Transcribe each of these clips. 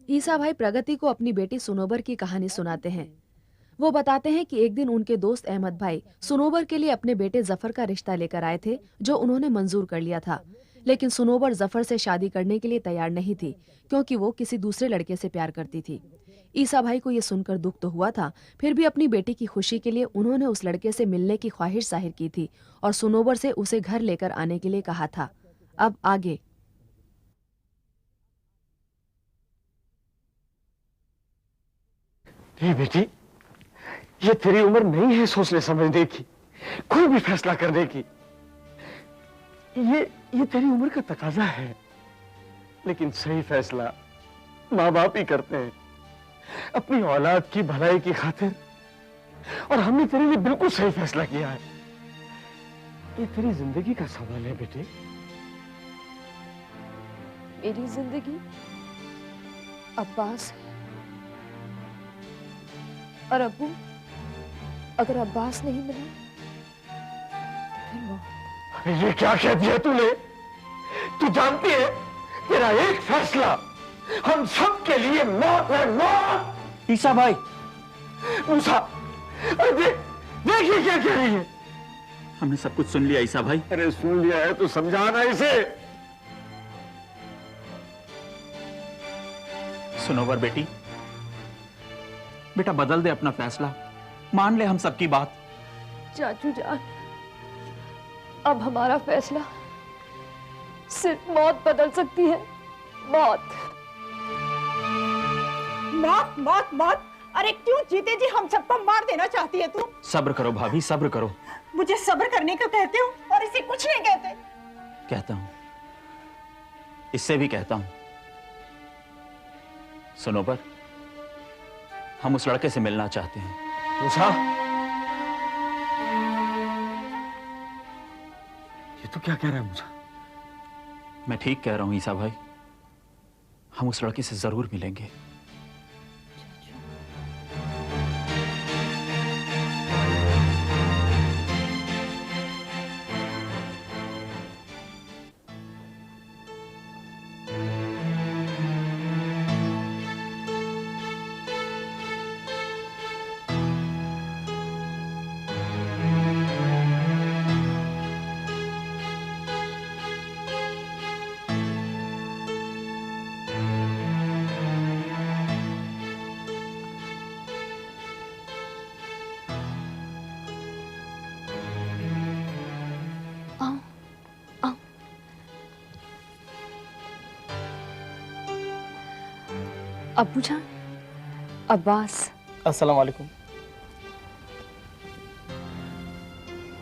ईसा भाई प्रगति को अपनी बेटी सुनोबर की कहानी सुनाते हैं। वो बताते हैं कि एक दिन उनके दोस्त अहमद भाई सुनोबर के लिए अपने बेटे जफर का रिश्ता लेकर आए थे, जो उन्होंने मंजूर कर लिया था। लेकिन सुनोबर जफर से शादी करने के लिए तैयार नहीं थी, क्योंकि वो किसी दूसरे लड़के से प्यार करती थी। ईसा भाई को ये सुनकर दुख तो हुआ था, फिर भी अपनी बेटी की खुशी के लिए उन्होंने उस लड़के से मिलने की ख्वाहिश जाहिर की थी और सुनोबर से उसे घर लेकर आने के लिए कहा था। अब आगे। बेटी, ये तेरी उम्र नहीं है सोचने समझने की, कोई भी फैसला करने की। ये तेरी उम्र का तकाजा है, लेकिन सही फैसला माँ बाप ही करते हैं अपनी औलाद की भलाई की खातिर। और हमने तेरे लिए बिल्कुल सही फैसला किया है। ये तेरी जिंदगी का सवाल है बेटे। मेरी जिंदगी अब्बास और अब्बू, अगर अब्बास नहीं मिला तो फिर मौत। ये क्या कह दिया तूने? तू जानती है तेरा एक फैसला हम सब के लिए मौत है, मौत। ईसा भाई, मूसा, अरे देखिए क्या कह रही है। हमने सब कुछ सुन लिया ईसा भाई। अरे सुन लिया है तो समझाना इसे। सुनोवर बेटी, बेटा बदल दे अपना फैसला, मान ले हम सबकी बात। चाचू जान, अब हमारा फैसला सिर्फ मौत बदल सकती है। मौत, मौत, मौत, मौत। अरे क्यों जीते जी हम सबको मार देना चाहती है तू? सब्र करो भाभी, सब्र करो। मुझे सब्र करने को कहते हो और इसे कुछ नहीं कहते। कहता हूं, इससे भी कहता हूं। सुनोवर, हम उस लड़के से मिलना चाहते हैं। मूसा, ये तो क्या कह रहा है मूसा? मैं ठीक कह रहा हूं ईसा भाई, हम उस लड़के से जरूर मिलेंगे। अब्बू जान, अब्बास। अस्सलाम वालेकुम।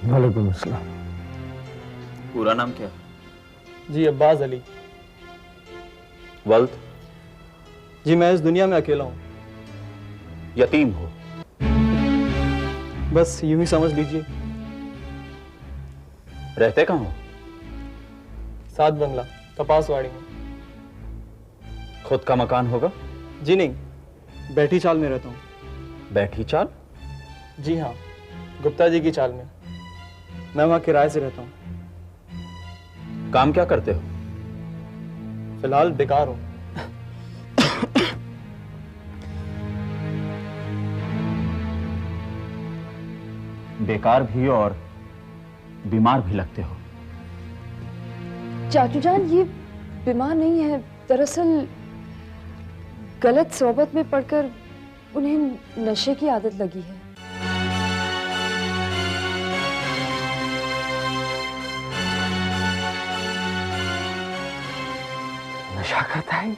वालेकुम अस्सलाम। पूरा नाम क्या? जी अब्बास अली। वल्द? जी मैं इस दुनिया में अकेला हूँ। यतीम हो? बस यूं ही समझ लीजिए। रहते कहाँ हो? सात बंगला, कपासवाड़ी में। खुद का मकान होगा? जी नहीं, बैठी चाल में रहता हूँ। बैठी चाल? जी हाँ, गुप्ता जी की चाल में। मैं वहाँ किराए से रहता हूँ। काम क्या करते हो? फिलहाल बेकार हूँ। बेकार भी और बीमार भी लगते हो। चाचू जान, ये बीमार नहीं है, दरअसल गलत सोबत में पड़कर उन्हें नशे की आदत लगी है। नशा करता है,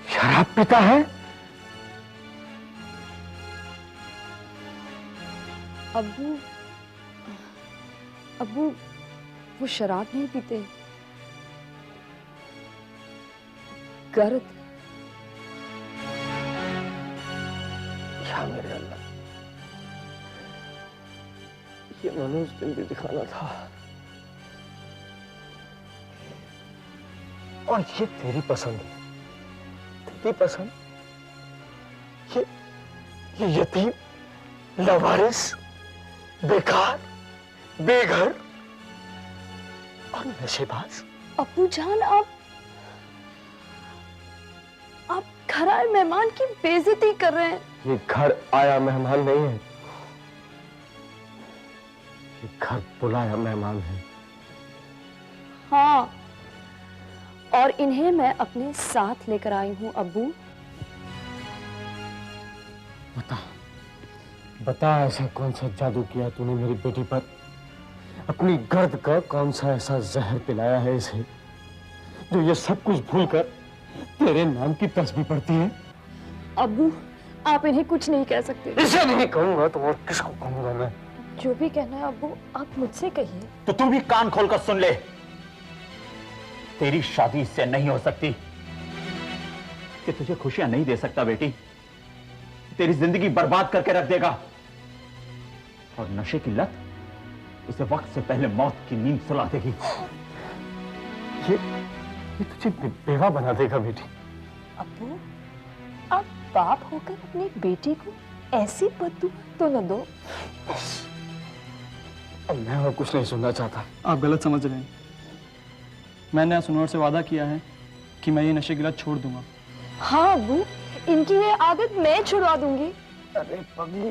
शराब पीता है। अब्बू, अब्बू वो शराब नहीं पीते, गर्द। क्या मेरे अल्लाह, ये मैंने उस दिन भी दिखाना था। और ये तेरी पसंद है, तेरी पसंद। ये यतीम, लावारिस, बेकार, बेघर और नशेबाज। अब्बू जान, आप घर आए मेहमान की बेइज्जती कर रहे हैं। ये घर आया मेहमान नहीं है, ये घर बुलाया मेहमान है। हाँ, और इन्हें मैं अपने साथ लेकर आई हूँ अब्बू। बता बता, ऐसा कौन सा जादू किया तूने मेरी बेटी पर? अपनी गर्द का कौन सा ऐसा जहर पिलाया है इसे, जो ये सब कुछ भूलकर तेरे नाम की तस्बीह पढ़ती है? अब्बू, आप इन्हें कुछ नहीं कह सकते। इसे नहीं कहूंगा तो और किसको कहूंगा मैं? जो भी कहना है अब्बू, आप मुझसे कहिए। तो तू भी कान खोलकर सुन ले। तेरी शादी इससे नहीं हो सकती। कि तुझे खुशियां नहीं दे सकता बेटी, तेरी जिंदगी बर्बाद करके रख देगा। और नशे की लत उसे वक्त से पहले मौत की नींद सुला देगी। ये तुझे बेवा बना देगा बेटी। अब्बू, आप बाप होकर अपनी बेटी को ऐसी बददुआ तो न दो। अब मैं और कुछ नहीं सुनना चाहता। आप गलत समझ रहे हैं। मैंने सुनोर से वादा किया है कि मैं ये नशे की लत छोड़ दूंगा। हाँ अब्बू, इनकी ये आदत मैं छुड़वा दूंगी। अरे पगली,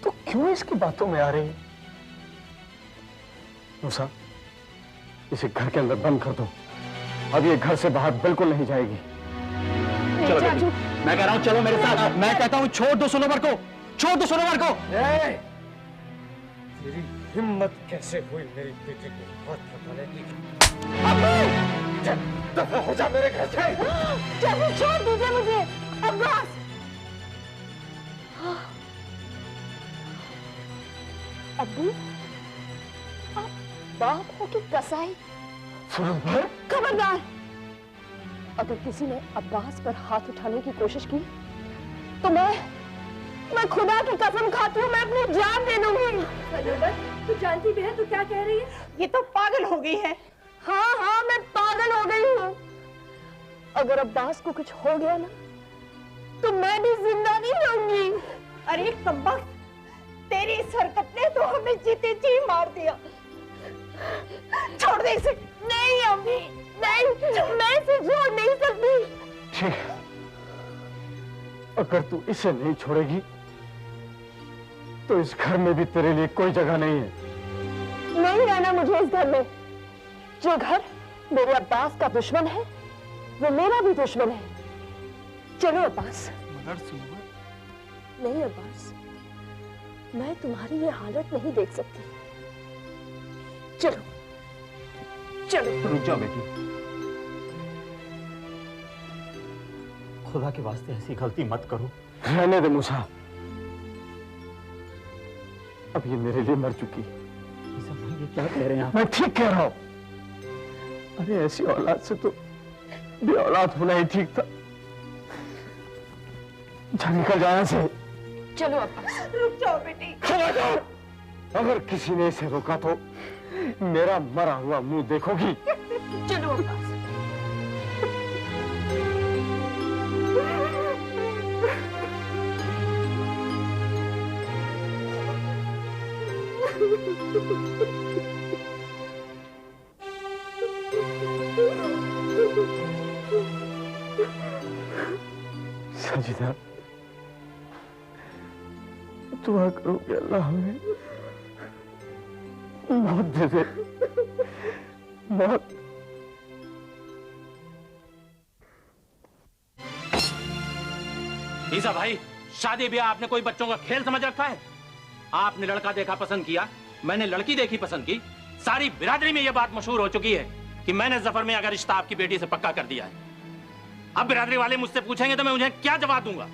तू क्यों इसकी बातों में आ रही है? मूसा, इसे घर के अंदर बंद कर दो। अब ये घर से बाहर बिल्कुल नहीं जाएगी। चलो बेटी, मैं कह रहा हूं चलो मेरे साथ। मैं कहता हूँ छोड़ दो सनोवर को, छोड़ दो सनोवर को। तेरी हिम्मत कैसे हुई मेरी बेटी को हाथ लगाने की? दफा हो जा मेरे घर से। चाचू, छोड़ दीजिए मुझे। अब्बास, अब्बू, आप बाप हो कि कसाई? खबरदार, अगर किसी ने अब्बास पर हाथ उठाने की कोशिश की तो मैं खुदा की कसम खाती हूँ, मैं अपनी जान दे दूंगी। तू जानती भी है तू क्या कह रही है? ये तो पागल हो गई है। हाँ हाँ, मैं पागल हो गई हूँ। अगर अब्बास को कुछ हो गया ना तो मैं भी जिंदा नहीं रहूंगी। अरे कब्बख्त, तेरी इस हरकत ने तो हमें जीते जी मार दिया। छोड़ दे इसे। नहीं अम्मी, नहीं, मैं इसे छोड़ नहीं सकती। ठीक, अगर तू इसे नहीं छोड़ेगी तो इस घर में भी तेरे लिए कोई जगह नहीं है। नहीं रहना मुझे इस घर में। जो घर मेरे अब्बास का दुश्मन है वो मेरा भी दुश्मन है। चलो अब्बास। मगर सुनो, नहीं अब्बास, मैं तुम्हारी ये हालत नहीं देख सकती। चलो चलो। रुक जाओ बेटी, खुदा के वास्ते ऐसी गलती मत करो। रहने दे मूसा, अब ये मेरे लिए मर चुकी है। ये क्या कह रहे हैं आप? मैं ठीक कह रहा हूं। अरे ऐसी औलाद से तो बे औलाद होना ही ठीक था। जा, निकल जा यहाँ से। चलो अब्बास। रुक जाओ बेटी। चला जाओ। अगर किसी ने इसे रोका तो मेरा मरा हुआ मुंह देखोगी। चलो अब्बास। सजिदा, दुआ करो कि अल्लाह हमें मौत दे दे। मौत। ईसा भाई, शादी ब्याह आपने कोई बच्चों का खेल समझ रखा है? आपने लड़का देखा पसंद किया, मैंने लड़की देखी पसंद की। सारी बिरादरी में यह बात मशहूर हो चुकी है कि मैंने जफर में अगर रिश्ता आपकी बेटी से पक्का कर दिया है। अब बिरादरी वाले मुझसे पूछेंगे तो मैं उन्हें क्या जवाब दूंगा?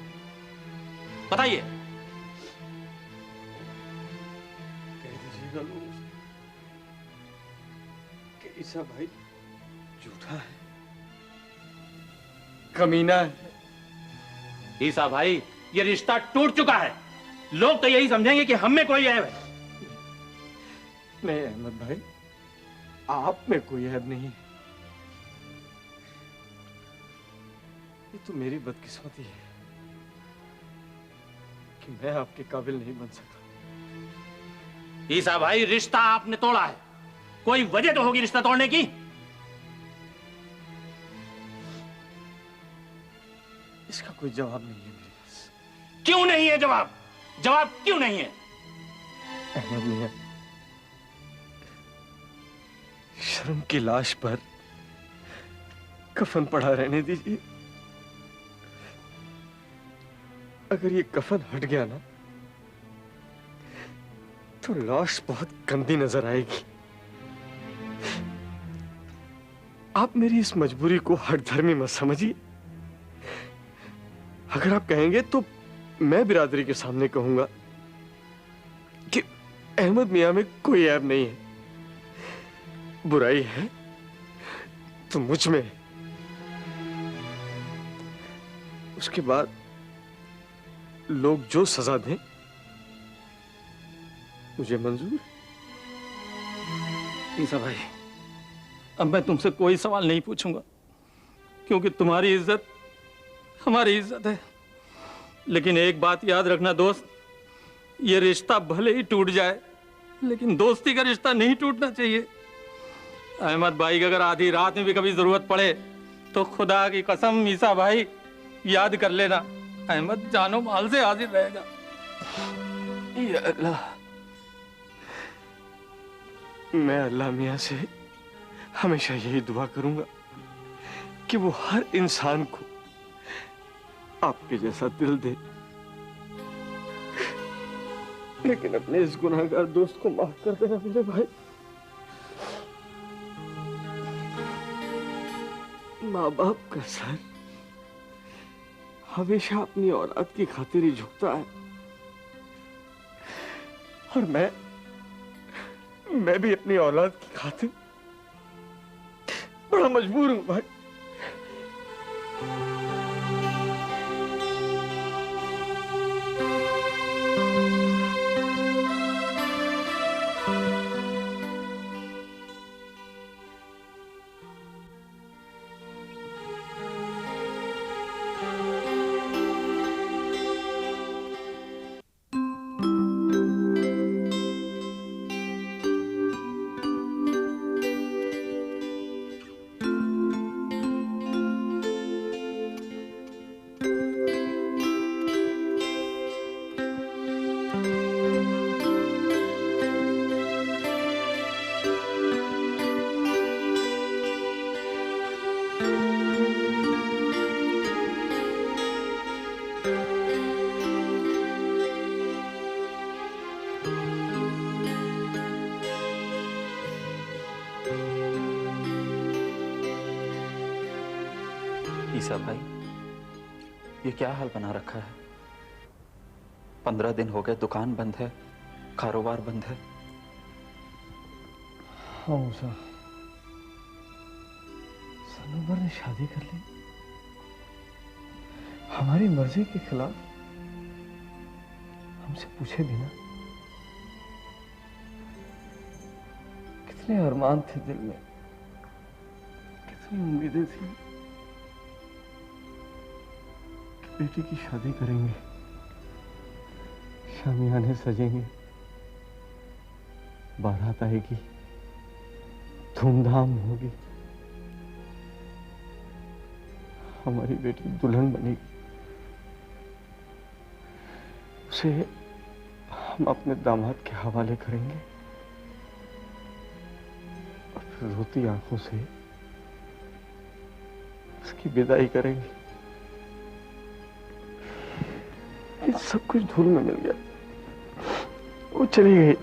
बताइए। कह दीजिएगा लोग कि ईसा भाई झूठा है, कमीना है। ईसा भाई, ये रिश्ता टूट चुका है। लोग तो यही समझेंगे कि हम में कोई ऐब है। नहीं अहमद भाई, आप में कोई ऐब नहीं है। ये तो मेरी बदकिस्मती है कि मैं आपके काबिल नहीं बन सका। ईसा भाई, रिश्ता आपने तोड़ा है, कोई वजह तो होगी रिश्ता तोड़ने की। इसका कोई जवाब नहीं है मेरे पास। क्यों नहीं है जवाब? जवाब क्यों नहीं है? अहमद मियां, शर्म की लाश पर कफन पड़ा रहने दीजिए। अगर ये कफन हट गया ना तो लाश बहुत गंदी नजर आएगी। आप मेरी इस मजबूरी को हठधर्मी मत समझिए। अगर आप कहेंगे तो मैं बिरादरी के सामने कहूंगा कि अहमद मियां में कोई ऐब नहीं है। बुराई है तो मुझ में है। उसके बाद लोग जो सजा दें मुझे मंजूर है। ईसा भाई, अब मैं तुमसे कोई सवाल नहीं पूछूंगा, क्योंकि तुम्हारी इज्जत हमारी इज्जत है। लेकिन एक बात याद रखना दोस्त, ये रिश्ता भले ही टूट जाए लेकिन दोस्ती का रिश्ता नहीं टूटना चाहिए। अहमद भाई की अगर आधी रात में भी कभी जरूरत पड़े तो खुदा की कसम ईसा भाई याद कर लेना, अहमद जानो माल से हाजिर रहेगा। या अल्लाह, मैं अल्लाह मियां से हमेशा यही दुआ करूंगा कि वो हर इंसान को आपके जैसा दिल दे, लेकिन अपने इस गुनाहगार दोस्त को माफ कर देना मेरे भाई। माँ बाप का सर हमेशा अपनी औलाद की खातिर ही झुकता है, और मैं भी अपनी औलाद की खातिर बड़ा मजबूर हूं भाई। ईसा भाई, ये क्या हाल बना रखा है? 15 दिन हो गए, दुकान बंद है, कारोबार बंद है। हाँ मूसा, सनोवर ने शादी कर ली हमारी मर्जी के खिलाफ, हमसे पूछे बिना। कितने अरमान थे दिल में, कितनी उम्मीदें थी कि बेटी की शादी करेंगे, शामियाने सजेंगे, बारात आएगी, धूमधाम होगी, हमारी बेटी दुल्हन बनेगी, उसे हम अपने दामाद के हवाले करेंगे और फिर रोती आंखों से उसकी विदाई करेंगे। ये सब कुछ धूल में मिल गया, वो चली गई,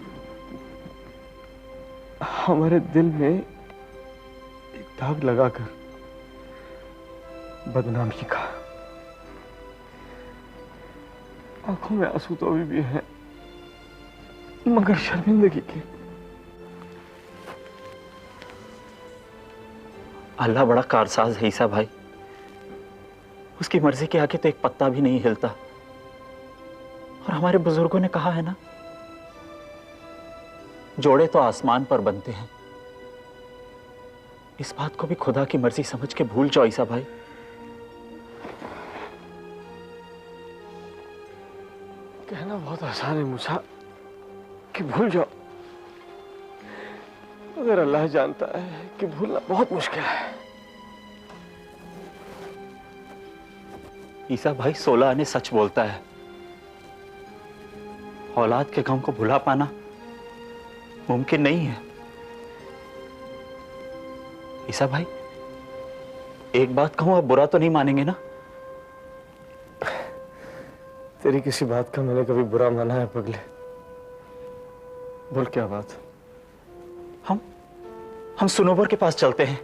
हमारे दिल में एक दाग लगाकर बदनामी का। आंखों में आंसू तो अभी भी हैं, मगर शर्मिंदगी के। अल्लाह बड़ा कारसाज है ईसा भाई, उसकी मर्जी के आगे तो एक पत्ता भी नहीं हिलता। और हमारे बुजुर्गों ने कहा है ना, जोड़े तो आसमान पर बनते हैं। इस बात को भी खुदा की मर्जी समझ के भूल जाओ ईसा भाई। कहना बहुत आसान है मूसा कि भूल जाओ, मगर अल्लाह जानता है कि भूलना बहुत मुश्किल है। ईसा भाई 16 आने सच बोलता है। औलाद के गम को भुला पाना मुमकिन नहीं है। ईसा भाई, एक बात कहूं, आप बुरा तो नहीं मानेंगे ना? तेरी किसी बात का मैंने कभी बुरा माना है पगले? बोल क्या बात? हम सुनोबर के पास चलते हैं।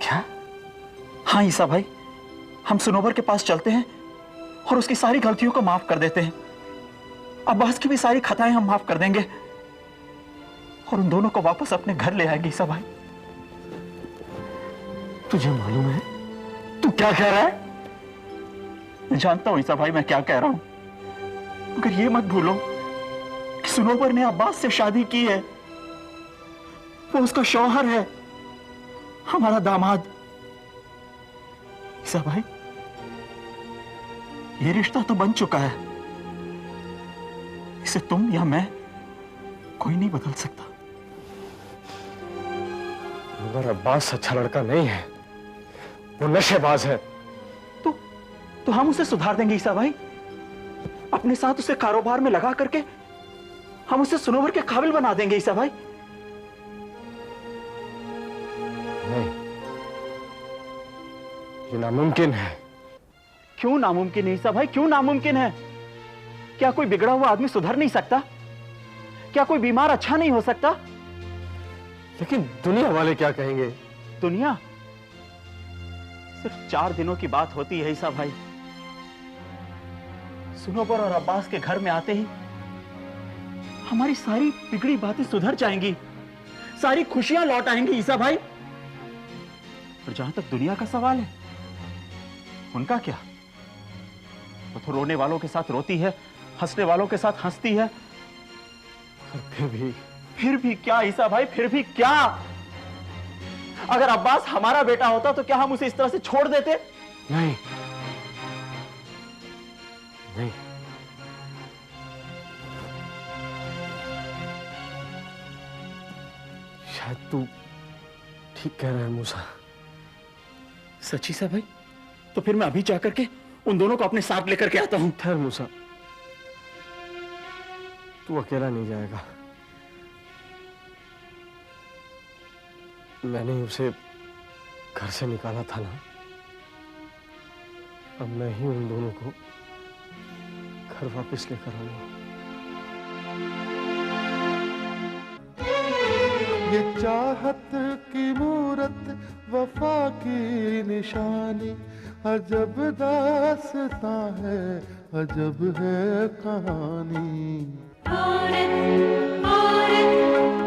क्या? हाँ ईसा भाई, हम सुनोबर के पास चलते हैं और उसकी सारी गलतियों को माफ कर देते हैं। अब्बास की भी सारी खताएं हम माफ कर देंगे और उन दोनों को वापस अपने घर ले आएंगे। ईसा भाई, तुझे मालूम है तू क्या कह रहा है? मैं जानता हूं ईसा भाई मैं क्या कह रहा हूं, मगर ये मत भूलो कि सुनोबर ने अब्बास से शादी की है। वो उसका शौहर है, हमारा दामाद। ईसा भाई, ये रिश्ता तो बन चुका है, इसे तुम या मैं कोई नहीं बदल सकता। मगर अब्बास अच्छा लड़का नहीं है, वो नशेबाज है। तो हम उसे सुधार देंगे ईसा भाई। अपने साथ उसे कारोबार में लगा करके हम उसे सुनोबर के काबिल बना देंगे ईसा भाई। नहीं, ये नामुमकिन है। क्यों नामुमकिन है ईसा भाई, क्यों नामुमकिन है? क्या कोई बिगड़ा हुआ आदमी सुधर नहीं सकता? क्या कोई बीमार अच्छा नहीं हो सकता? लेकिन दुनिया वाले क्या कहेंगे? दुनिया सिर्फ 4 दिनों की बात होती है ईसा भाई। सुनोबर और अब्बास के घर में आते ही हमारी सारी बिगड़ी बातें सुधर जाएंगी, सारी खुशियां लौट आएंगी ईसा भाई। और जहां तक दुनिया का सवाल है, उनका क्या? वो तो रोने वालों के साथ रोती है, हंसने वालों के साथ हंसती है। फिर भी क्या ईसा भाई, फिर भी क्या? अगर अब्बास हमारा बेटा होता तो क्या हम उसे इस तरह से छोड़ देते? नहीं, नहीं। शायद तू ठीक कह रहा है मूसा। सच्ची सा भाई? तो फिर मैं अभी जाकर के उन दोनों को अपने साथ लेकर के आता हूं। ठहर मूसा, तू अकेला नहीं जाएगा। मैंने ही उसे घर से निकाला था ना, अब मैं ही उन दोनों को घर वापस लेकर आऊंगा। ये चाहत की मूरत, वफा की निशानी, अजब दास्तां है, अजब है कहानी। औरत, औरत